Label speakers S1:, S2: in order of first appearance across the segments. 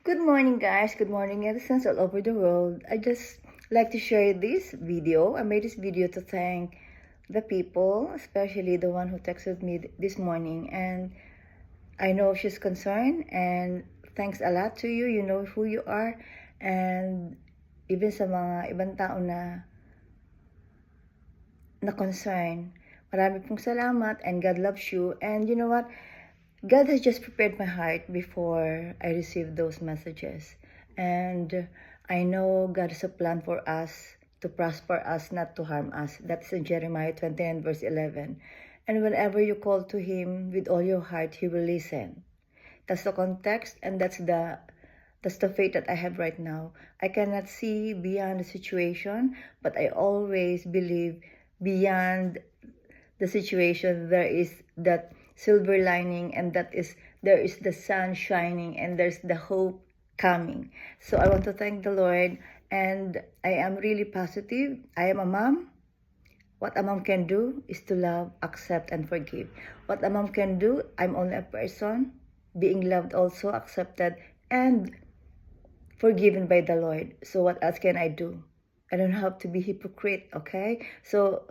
S1: Good morning, guys. Good morning, netizens all over the world. I just like to share this video. I made this video to thank the people, especially the one who texted me this morning. And I know she's concerned, and thanks a lot to you. You know who you are. And even sa mga ibang tao na concern, marami pong salamat, and God loves you. And you know what? God has just prepared my heart before I received those messages. And I know God has a plan for us to prosper us, not to harm us. That's in Jeremiah 29 verse 11. And whenever you call to Him with all your heart, He will listen. That's the context, and that's the faith that I have right now. I cannot see beyond the situation, but I always believe beyond the situation there is that silver lining, and there is the sun shining, and there's the hope coming. So I want to thank the Lord, and I am really positive. I am a mom. What a mom can do is to love, accept, and forgive. What a mom can do, I'm only a person being loved, also accepted, and forgiven by the Lord. So what else can I do? I don't have to be hypocrite, okay? So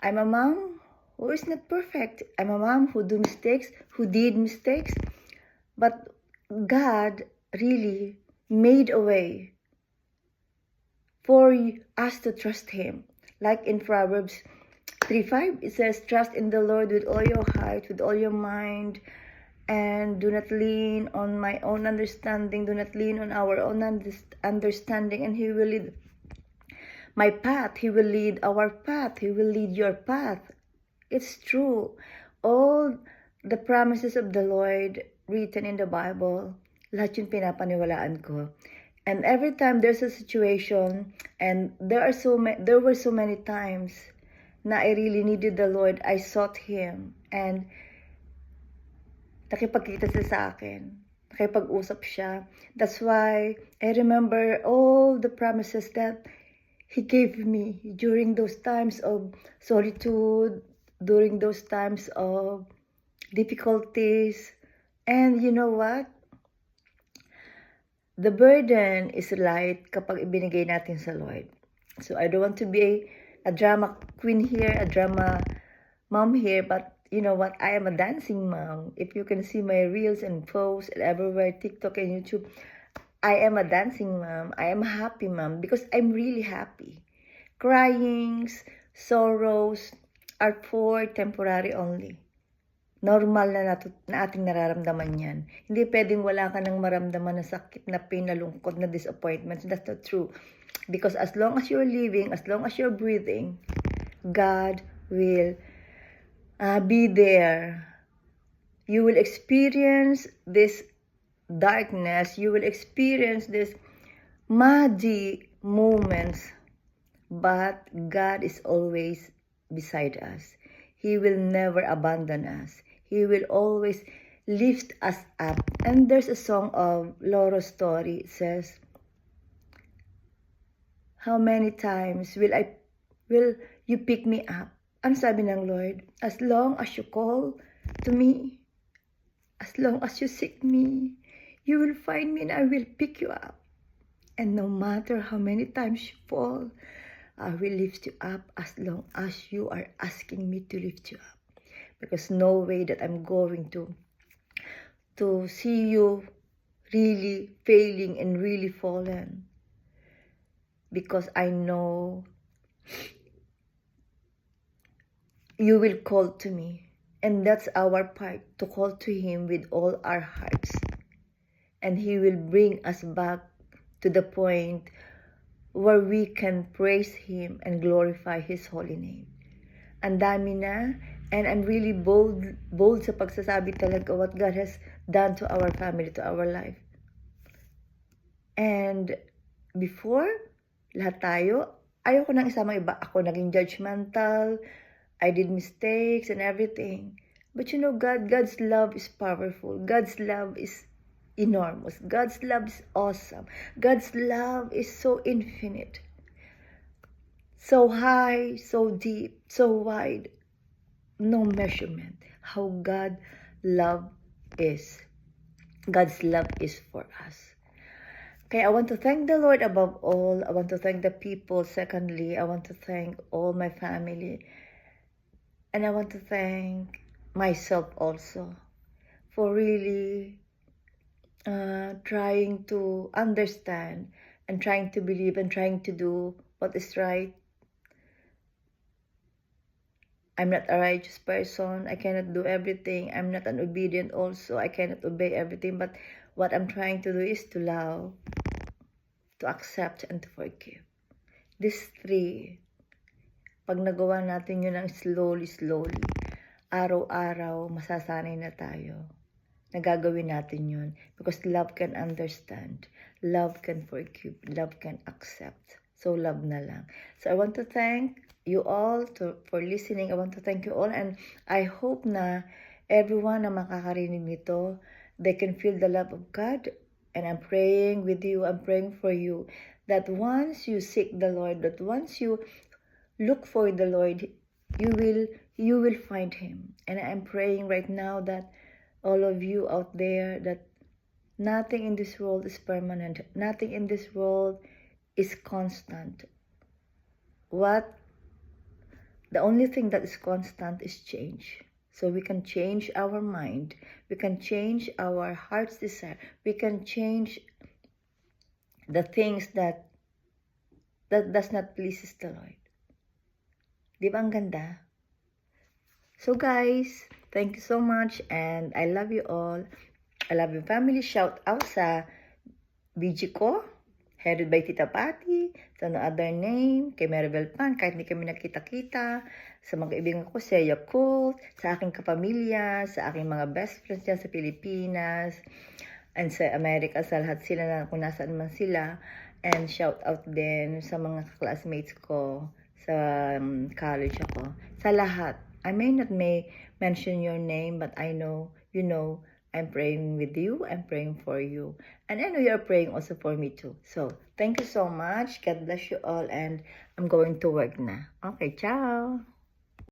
S1: I'm a mom who is not perfect. I'm a mom who did mistakes, but God really made a way for us to trust Him. Like in Proverbs 3:5, it says, trust in the Lord with all your heart, with all your mind, and do not lean on my own understanding, do not lean on our own understanding, and He will lead my path, He will lead our path, He will lead your path. It's true. All the promises of the Lord written in the Bible, lahat yung pinapaniwalaan ko. And every time there's a situation, and there were so many times na I really needed the Lord, I sought Him, and nakipagkita siya sa akin. Nakipag-usap siya. That's why I remember all the promises that He gave me during those times of solitude, during those times of difficulties. And you know what? The burden is light kapag ibinigay natin sa Lord. So I don't want to be a drama queen here, a drama mom here, but you know what? I am a dancing mom. If you can see my reels and posts and everywhere, TikTok and YouTube, I am a dancing mom. I am a happy mom because I'm really happy. Cryings, sorrows are for temporary only. Normal na ating nararamdaman yan. Hindi pwedeng wala ka nang maramdaman na sakit, na pain, na lungkot, na disappointments. That's not true. Because as long as you're living, as long as you're breathing, God will be there. You will experience this darkness, you will experience this muddy moments, but God is always beside us. He will never abandon us. He will always lift us up. And there's a song of Loro Story. It says, how many times will you pick me up? Ang sabi ng Lord, as long as you call to me, as long as you seek me, you will find me and I will pick you up. And no matter how many times you fall, I will lift you up as long as you are asking me to lift you up. Because no way that I'm going to see you really failing and really fallen. Because I know you will call to me. And that's our part, to call to Him with all our hearts. And He will bring us back to the point where we can praise Him and glorify His holy name. Ang dami na, and I'm really bold sa pagsasabi talaga what God has done to our family, to our life. And before, lahat tayo, ayoko nang isamang iba. Ako naging judgmental, I did mistakes and everything. But you know, God's love is powerful. God's love is enormous. God's love is awesome. God's love is so infinite. So high, so deep, so wide. No measurement. How God love is. God's love is for us. Okay, I want to thank the Lord above all. I want to thank the people. Secondly, I want to thank all my family. And I want to thank myself also for really trying to understand and trying to believe and trying to do what is right. I'm not a righteous person. I cannot do everything. I'm not an obedient also. I cannot obey everything. But what I'm trying to do is to love, to accept, and to forgive. These three, pag nagawa natin yun ng slowly, araw-araw, masasanay na tayo. Nagagawin natin yun. Because love can understand. Love can forgive. Love can accept. So, love na lang. So, I want to thank you all for listening. I want to thank you all. And I hope na everyone na makakarinig nito, they can feel the love of God. And I'm praying with you. I'm praying for you. That once you seek the Lord, that once you look for the Lord, you will find Him. And I'm praying right now that all of you out there, that nothing in this world is permanent. Nothing in this world is constant. The only thing that is constant is change. So we can change our mind. We can change our heart's desire. We can change the things that does not pleases the Lord. Di ba ang ganda? So guys, thank you so much and I love you all. I love you family. Shout out sa BG ko, headed by Tita Patty, sa no other name, kay Maribel Pan, kahit hindi kami nakita-kita, sa mga kaibigan ko, sa Yakult, sa aking kapamilya, sa aking mga best friends dyan sa Pilipinas, and sa America, sa lahat sila na kung nasaan man sila. And shout out din sa mga classmates ko sa college ako. Sa lahat. I may not mention your name, but I know, you know, I'm praying with you. I'm praying for you. And I know you're praying also for me too. So, thank you so much. God bless you all. And I'm going to work na. Okay, ciao.